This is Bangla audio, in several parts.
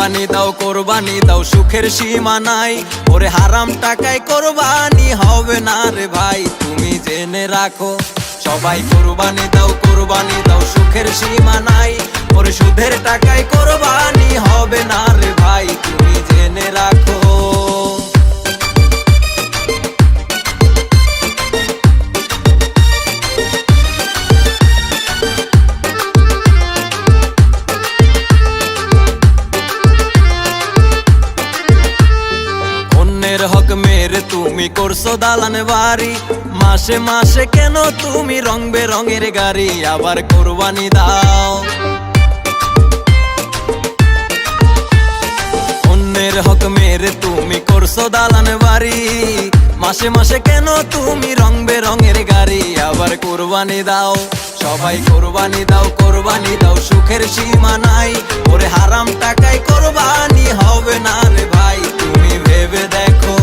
কোরবানি দাও সুখের সীমা নাই। ওরে হারাম টাকায় কোরবানি হবে না রে ভাই, তুমি জেনে রাখো। সবাই কোরবানি দাও সুখের সীমা নাই। ওরে সুদের টাকায় কোরবানি হবে না রে ভাই, তুমি জেনে রাখো। হক মেরে তুমি করছো দালান বাড়ি, মাসে মাসে কেন তুমি রং বেরঙের গাড়ি আবার কোরবানি দাও। অন্যের হক মেরে তুমি করছো দালান বাড়ি, মাসে মাসে কেন তুমি রং বেরঙের গাড়ি আবার কোরবানি দাও। সবাই কোরবানি দাও সুখের সীমা নাই। ওরে হারাম টাকায় কোরবানি হবে না রে ভাই, তুমি ভেবে দেখো।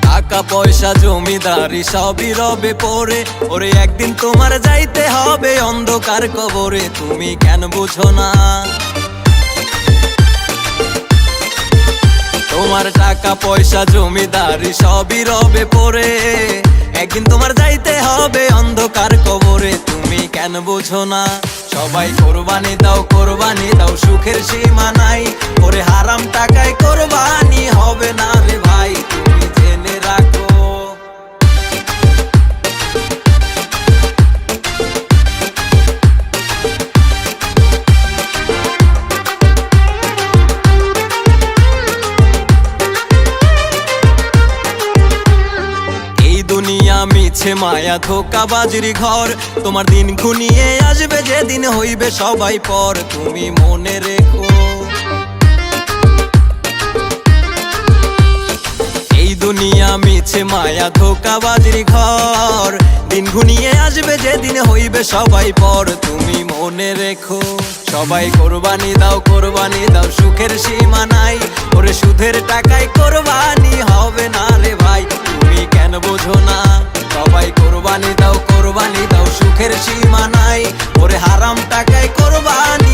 টাকা পয়সা জমিদারি সবই রবে পড়ে, ওরে একদিন তোমার যাইতে হবে অন্ধকার কবরে, তুমি কেন বুঝো না? তোমার টাকা পয়সা জমিদারি সবই রবে পড়ে, একদিন তোমার যাইতে হবে অন্ধকার কবরে, তুমি কেন বুঝো না? সবাই কোরবানি দাও সুখের সীমা নাই। ওরে হারাম টাকায় কোরবানি হবে না রে ভাই, তুমি জেনে রাখো। দুনিয়া মিছে মায়া ধোঁকাবাজির ঘর, তোমার দিন ঘনিয়ে আসবে যেদিন হইবে সবাই পর, তুমি মনে রেখো। এই দুনিয়া মিছে মায়া ধোঁকাবাজির ঘর, দিন ঘনিয়ে আসবে যেদিন হইবে সবাই পর, তুমি মনে রেখো। সবাই কোরবানি দাও সুখের সীমা নাই। ওরে সুদের টাকায় কোরবানি হবে না রে ভাই, তুমি কেন বোঝো না? সবাই কোরবানি দাও সুখের সীমা নাই। ওরে হারাম টাকায় কোরবানি